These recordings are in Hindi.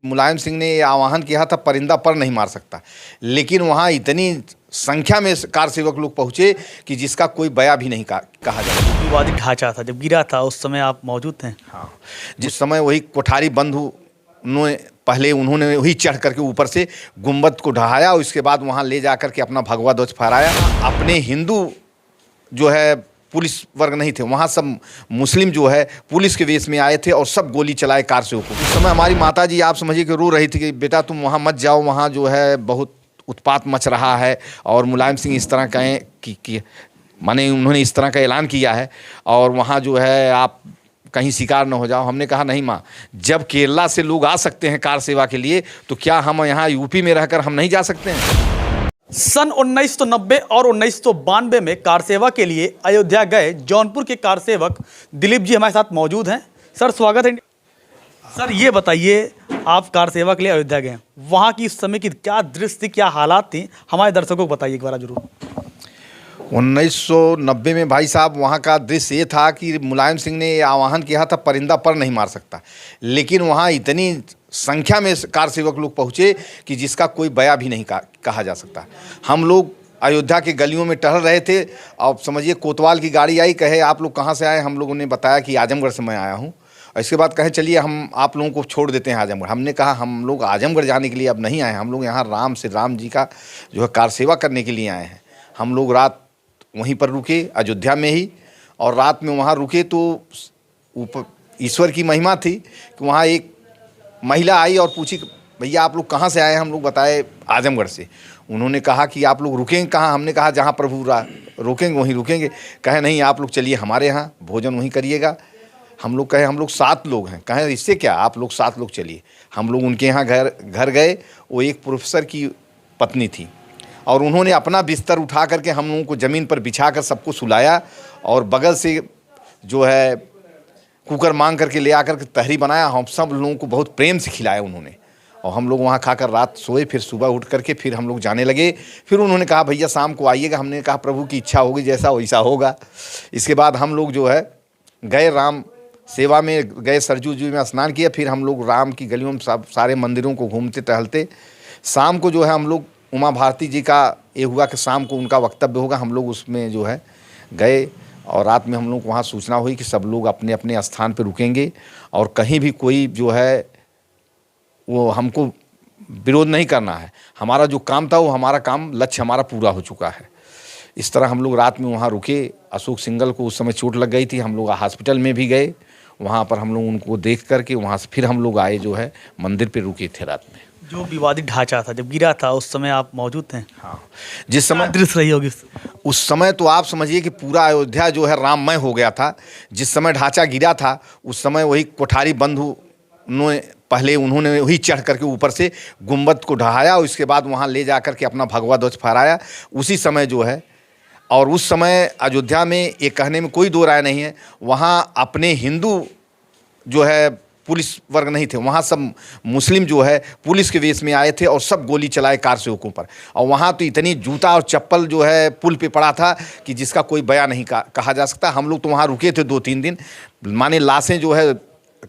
मुलायम सिंह ने ये आह्वान किया था परिंदा पर नहीं मार सकता, लेकिन वहाँ इतनी संख्या में कार सेवक लोग पहुँचे कि जिसका कोई बयां भी नहीं कहा जाए। विवादित ढांचा था जब गिरा था, उस समय आप मौजूद थे? हाँ, जिस समय वही कोठारी बंधु ने पहले उन्होंने वही चढ़ करके ऊपर से गुंबद को ढहाया और उसके बाद वहाँ ले जा करके अपना भगवा ध्वज फहराया। अपने हिंदू जो है पुलिस वर्ग नहीं थे, वहाँ सब मुस्लिम जो है पुलिस के वेश में आए थे और सब गोली चलाए कार से ऊपर। उस समय हमारी माता जी आप समझिए कि रो रही थी कि बेटा तुम वहाँ मत जाओ, वहाँ जो है बहुत उत्पात मच रहा है। और मुलायम सिंह इस तरह कहें कि माने उन्होंने इस तरह का ऐलान किया है और वहाँ जो है आप कहीं शिकार न हो जाओ। हमने कहा नहीं माँ, जब केरला से लोग आ सकते हैं कार सेवा के लिए तो क्या हम यहाँ यूपी में रहकर हम नहीं जा सकते हैं? सन 1990 और 1992 में कार सेवा के लिए अयोध्या गए जौनपुर के कार सेवक दिलीप जी हमारे साथ मौजूद हैं। सर स्वागत है। सर ये बताइए, आप कार सेवा के लिए अयोध्या गए, वहाँ की उस समय की क्या दृश्य थी, क्या हालात थी, हमारे दर्शकों को बताइए एक बार जरूर। 1990 में भाई साहब वहाँ का दृश्य ये था कि मुलायम सिंह ने ये आह्वान किया था परिंदा पर नहीं मार सकता, लेकिन वहाँ इतनी संख्या में कार सेवक लोग पहुँचे कि जिसका कोई बयां भी नहीं कहा जा सकता। हम लोग अयोध्या के गलियों में टहल रहे थे और समझिए कोतवाल की गाड़ी आई, कहे आप लोग कहाँ से आए? हम लोगों ने बताया कि आजमगढ़ से मैं आया हूँ। और इसके बाद कहे चलिए हम आप लोगों को छोड़ देते हैं आजमगढ़। हमने कहा हम लोग आजमगढ़ जाने के लिए अब नहीं आए, हम लोग यहाँ राम जी का जो है कार सेवा करने के लिए आए हैं। हम लोग रात वहीं पर रुके अयोध्या में ही, और रात में वहाँ रुके तो ऊपर ईश्वर की महिमा थी कि वहाँ एक महिला आई और पूछी भैया आप लोग कहाँ से आए? हम लोग बताए आजमगढ़ से। उन्होंने कहा कि आप लोग रुकेंगे कहाँ? हमने कहा जहाँ प्रभु रुकेंगे वहीं रुकेंगे। कहे नहीं आप लोग चलिए हमारे यहाँ, भोजन वहीं करिएगा। हम लोग कहे हम लोग 7 लोग हैं। कहें इससे क्या, आप लोग 7 लोग चलिए। हम लोग उनके यहाँ घर गए। वो एक प्रोफेसर की पत्नी थी और उन्होंने अपना बिस्तर उठा करके हम लोगों को ज़मीन पर बिछा कर सबको सुलाया और बगल से जो है कुकर मांग करके ले आकर के तहरी बनाया। हम सब लोगों को बहुत प्रेम से खिलाया उन्होंने, और हम लोग वहाँ खाकर रात सोए। फिर सुबह उठ करके फिर हम लोग जाने लगे। फिर उन्होंने कहा भैया शाम को आइएगा। हमने कहा प्रभु की इच्छा होगी, जैसा वैसा होगा। इसके बाद हम लोग जो है गए राम सेवा में, गए सरजू जी में स्नान किया। फिर हम लोग राम की गलियों में सारे मंदिरों को घूमते टहलते। शाम को जो है हम लोग उमा भारती जी का ये हुआ कि शाम को उनका वक्तव्य होगा, हम लोग उसमें जो है गए। और रात में हम लोग को वहाँ सूचना हुई कि सब लोग अपने अपने स्थान पर रुकेंगे और कहीं भी कोई जो है वो हमको विरोध नहीं करना है। हमारा जो काम था वो हमारा काम, लक्ष्य हमारा पूरा हो चुका है। इस तरह हम लोग रात में वहाँ रुके। अशोक सिंघल को उस समय चोट लग गई थी, हम लोग हॉस्पिटल में भी गए। वहाँ पर हम लोग उनको देख करके वहाँ से फिर हम लोग आए जो है मंदिर पे रुके थे रात में। जो विवादित ढांचा था जब गिरा था, उस समय आप मौजूद थे? हाँ, जिस समय दृश्य रही होगी उस समय तो आप समझिए कि पूरा अयोध्या जो है राममय हो गया था। जिस समय ढांचा गिरा था उस समय वही कोठारी बंधु ने पहले उन्होंने वही चढ़ करके ऊपर से गुंबद को ढहाया और उसके बाद वहाँ ले जा करके अपना भगवा ध्वज फहराया। उसी समय जो है, और उस समय अयोध्या में ये कहने में कोई दो राय नहीं है, वहाँ अपने हिंदू जो है पुलिस वर्ग नहीं थे, वहाँ सब मुस्लिम जो है पुलिस के वेश में आए थे और सब गोली चलाए कार सेवकों पर। और वहाँ तो इतनी जूता और चप्पल जो है पुल पे पड़ा था कि जिसका कोई बयां नहीं कहा जा सकता। हम लोग तो वहाँ रुके थे 2-3 दिन। माने लाशें जो है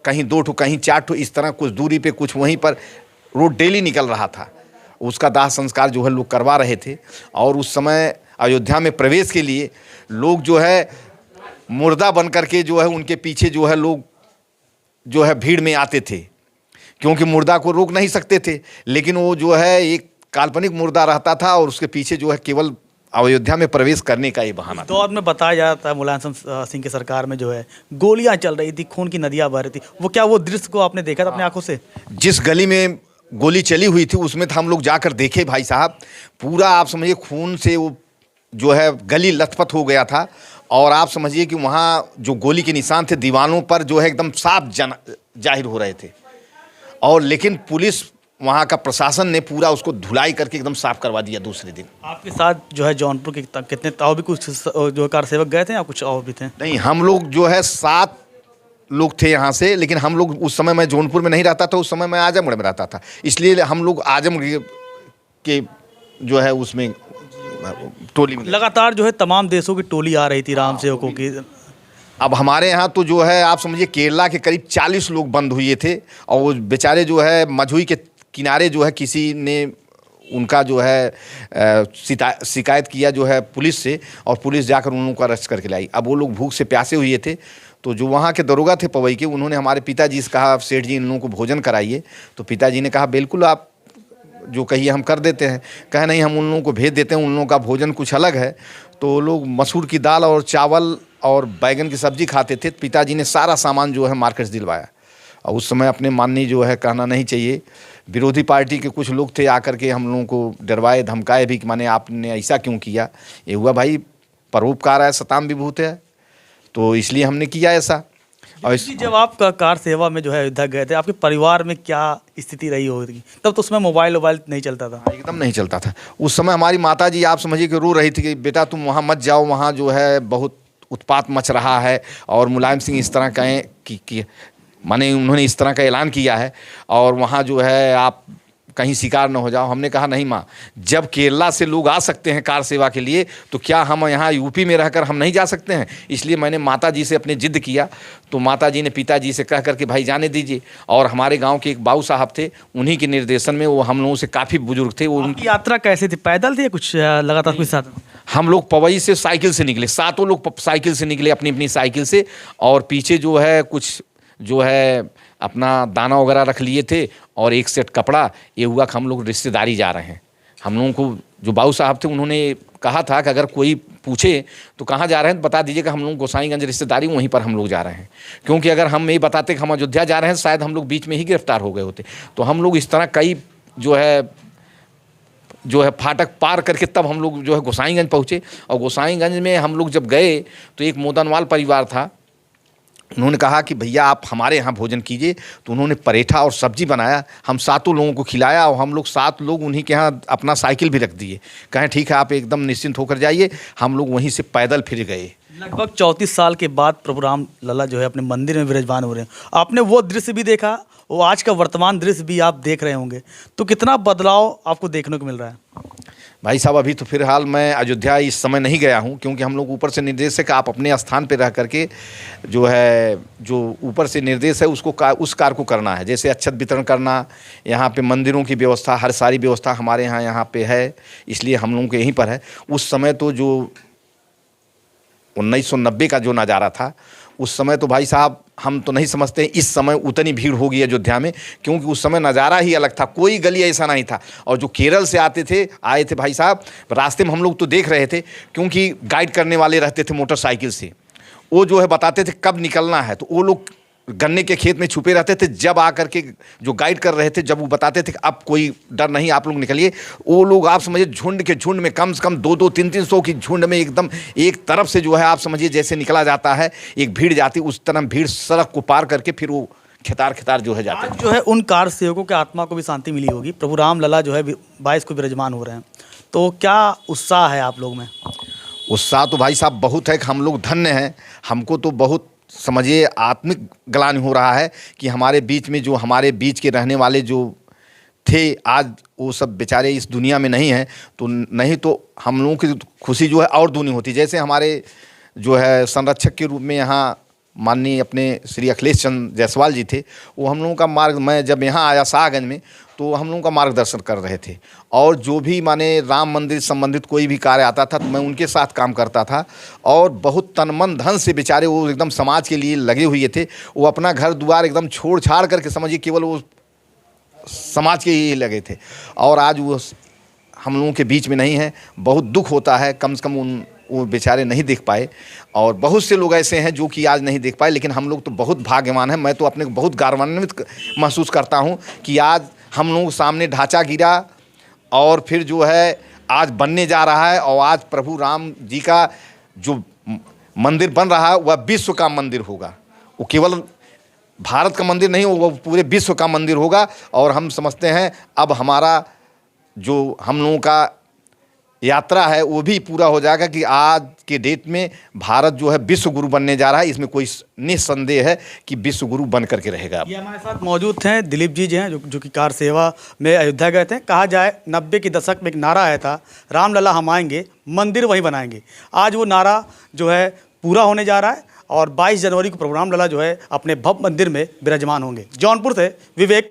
कहीं 2 ठो कहीं 4 ठो, इस तरह कुछ दूरी पे कुछ वहीं पर रोड डेली निकल रहा था। उसका दाह संस्कार जो है लोग करवा रहे थे। और उस समय अयोध्या में प्रवेश के लिए लोग जो है मुर्दा बन करके जो है उनके पीछे जो है लोग जो है भीड़ में आते थे, क्योंकि मुर्दा को रोक नहीं सकते थे। लेकिन वो जो है एक काल्पनिक मुर्दा रहता था और उसके पीछे जो है केवल अयोध्या में प्रवेश करने का ही बहाना था। दौर में बताया जाता है मुलायम सिंह की सरकार में जो है गोलियां चल रही थी, खून की नदियां बह रही थी। वो क्या वो दृश्य को आपने देखा था अपनी आंखों से? जिस गली में गोली चली हुई थी उसमें हम लोग जाकर देखे भाई साहब, पूरा आप समझिए खून से वो जो है गली लथपथ हो गया था। और आप समझिए कि वहाँ जो गोली के निशान थे दीवारों पर जो है एकदम साफ जाहिर हो रहे थे। और लेकिन पुलिस वहाँ का प्रशासन ने पूरा उसको धुलाई करके एकदम साफ करवा दिया दूसरे दिन। आपके साथ जो है जौनपुर के कितने और भी कुछ जो कार सेवक गए थे या कुछ और भी थे? नहीं, हम लोग जो है 7 लोग थे यहाँ से। लेकिन हम लोग उस समय मैं जौनपुर में नहीं रहता था, उस समय मैं आजमगढ़ में रहता था, इसलिए हम लोग आजमगढ़ के जो है उसमें टोली में। लगातार जो है तमाम देशों की टोली आ रही थी राम सेवकों की। अब हमारे यहाँ तो जो है आप समझिए केरला के करीब 40 लोग बंद हुए थे, और वो बेचारे जो है मझुई के किनारे जो है किसी ने उनका जो है शिकायत किया जो है पुलिस से, और पुलिस जाकर उन लोगों को अरेस्ट करके लाई। अब वो लोग भूख से प्यासे हुए थे, तो जो वहाँ के दरोगा थे पवई के, उन्होंने हमारे पिताजी से कहा सेठ जी इन लोगों को भोजन कराइए। तो पिताजी ने कहा बिल्कुल आप जो कहिए हम कर देते हैं। कहे नहीं हम उन लोगों को भेज देते हैं, उन लोगों का भोजन कुछ अलग है। तो लोग मसूर की दाल और चावल और बैगन की सब्जी खाते थे। पिताजी ने सारा सामान जो है मार्केट से दिलवाया। और उस समय अपने माननीय जो है कहना नहीं चाहिए, विरोधी पार्टी के कुछ लोग थे आकर के हम लोगों को डरवाए धमकाए भी कि माने आपने ऐसा क्यों किया। ये हुआ भाई परोपकार है सताम विभूत है, तो इसलिए हमने किया ऐसा। और जब आप कार सेवा में जो है अयोध्या गए थे, आपके परिवार में क्या स्थिति रही होगी? तब तो उसमें मोबाइल नहीं चलता था। एकदम नहीं चलता था उस समय। हमारी माता जी आप समझिए कि रो रही थी कि बेटा तुम वहाँ मत जाओ, वहाँ जो है बहुत उत्पात मच रहा है, और मुलायम सिंह इस तरह कहें कि माने उन्होंने इस तरह का ऐलान किया है, और वहाँ जो है आप कहीं शिकार न हो जाओ। हमने कहा नहीं माँ, जब केरला से लोग आ सकते हैं कार सेवा के लिए, तो क्या हम यहाँ यूपी में रहकर हम नहीं जा सकते हैं? इसलिए मैंने माता जी से अपने जिद किया। तो माता जी ने पिताजी से कह करके भाई जाने दीजिए। और हमारे गांव के एक बाबू साहब थे, उन्हीं के निर्देशन में, वो हम लोगों से काफ़ी बुजुर्ग थे। वो उनकी यात्रा कैसे थी? पैदल थी या कुछ लगातार कुछ साथ? हम लोग पवई से साइकिल से निकले, 7 लोग साइकिल से निकले, अपनी अपनी साइकिल से। और पीछे जो है कुछ जो है अपना दाना वगैरह रख लिए थे, और एक सेट कपड़ा। ये हुआ कि हम लोग रिश्तेदारी जा रहे हैं। हम लोगों को जो बाबू साहब थे उन्होंने कहा था कि अगर कोई पूछे तो कहाँ जा रहे हैं तो बता दीजिए कि हम लोग गोसाईगंज रिश्तेदारी, वहीं पर हम लोग जा रहे हैं। क्योंकि अगर हम ये बताते कि हम अयोध्या जा रहे हैं, शायद हम लोग बीच में ही गिरफ्तार हो गए होते। तो हम लोग इस तरह कई जो है फाटक पार करके तब हम लोग जो है गोसाईगंज पहुँचे। और गोसाईगंज में हम लोग जब गए तो एक मोदनवाल परिवार था, उन्होंने कहा कि भैया आप हमारे यहाँ भोजन कीजिए। तो उन्होंने परेठा और सब्जी बनाया, हम 7 लोगों को खिलाया, और हम लोग 7 लोग उन्हीं के यहाँ अपना साइकिल भी रख दिए। कहें ठीक है आप एकदम निश्चिंत होकर जाइए। हम लोग वहीं से पैदल फिर गए। लगभग 34 साल के बाद प्रभु राम लला जो है अपने मंदिर में विराजमान हो रहे हैं। आपने वो दृश्य भी देखा, वो आज का वर्तमान दृश्य भी आप देख रहे होंगे, तो कितना बदलाव आपको देखने को मिल रहा है? भाई साहब अभी तो फिलहाल मैं अयोध्या इस समय नहीं गया हूँ, क्योंकि हम लोग ऊपर से निर्देश है कि आप अपने स्थान पर रह करके जो है जो ऊपर से निर्देश है उसको उस कार्य को करना है। जैसे अक्षत वितरण करना, यहाँ पे मंदिरों की व्यवस्था, हर सारी व्यवस्था हमारे यहाँ पे है, इसलिए हम लोगों के यहीं पर है। उस समय तो जो 1990 का जो नज़ारा था, उस समय तो भाई साहब हम तो नहीं समझते इस समय उतनी भीड़ होगी अयोध्या में, क्योंकि उस समय नज़ारा ही अलग था, कोई गली ऐसा नहीं था। और जो केरल से आए थे भाई साहब, रास्ते में हम लोग तो देख रहे थे, क्योंकि गाइड करने वाले रहते थे मोटरसाइकिल से, वो जो है बताते थे कब निकलना है। तो वो लोग गन्ने के खेत में छुपे रहते थे, जब आकर के जो गाइड कर रहे थे, जब वो बताते थे कि अब कोई डर नहीं, आप लोग निकलिए, वो लोग आप समझिए झुंड के झुंड में कम से कम 2-2, 3-300 की झुंड में एकदम एक तरफ से जो है आप समझिए जैसे निकला जाता है, एक भीड़ जाती, उस तरह भीड़ सड़क को पार करके फिर वो खितार जो है जाते हैं। जो है उन कार सेवकों के आत्मा को भी शांति मिली होगी। प्रभु राम लला जो है 22 को विराजमान हो रहे हैं, तो क्या उत्साह है आप लोग में? उत्साह तो भाई साहब बहुत है कि हम लोग धन्य हैं। हमको तो बहुत समझिए आत्मिक ग्लानि हो रहा है कि हमारे बीच में जो हमारे बीच के रहने वाले जो थे, आज वो सब बेचारे इस दुनिया में नहीं हैं। तो नहीं तो हम लोगों की खुशी जो है और दूनी होती। जैसे हमारे जो है संरक्षक के रूप में यहाँ माननीय अपने श्री अखिलेश चंद्र जायसवाल जी थे, वो हम लोगों का मैं जब यहाँ आया शाहगंज में, तो हम लोगों का मार्गदर्शन कर रहे थे। और जो भी माने राम मंदिर संबंधित कोई भी कार्य आता था तो मैं उनके साथ काम करता था। और बहुत तन मन धन से बेचारे वो एकदम समाज के लिए लगे हुए थे। वो अपना घर द्वार एकदम छोड़ छाड़ करके समझिए केवल वो समाज के ही लगे थे। और आज वो हम लोगों के बीच में नहीं है, बहुत दुख होता है। कम से कम वो बेचारे नहीं देख पाए, और बहुत से लोग ऐसे हैं जो कि आज नहीं देख पाए। लेकिन हम लोग तो बहुत भाग्यवान हैं। मैं तो अपने को बहुत गौरवान्वित महसूस करता हूं कि आज हम लोग सामने ढांचा गिरा, और फिर जो है आज बनने जा रहा है। और आज प्रभु राम जी का जो मंदिर बन रहा है वह विश्व का मंदिर होगा। वो केवल भारत का मंदिर नहीं होगा, वो पूरे विश्व का मंदिर होगा। और हम समझते हैं अब हमारा जो हम लोगों का यात्रा है वो भी पूरा हो जाएगा कि आज के डेट में भारत जो है विश्व गुरु बनने जा रहा है। इसमें कोई निस्संदेह है कि विश्व गुरु बन करके रहेगा। ये हमारे साथ मौजूद हैं दिलीप जी हैं, जो कि कार सेवा में अयोध्या गए थे। कहा जाए 90 के दशक में एक नारा आया था, राम लला हम आएंगे, मंदिर वहीं बनाएंगे। आज वो नारा जो है पूरा होने जा रहा है, और 22 जनवरी को प्रोग्राम लला जो है अपने भव्य मंदिर में विराजमान होंगे। जौनपुर से विवेक।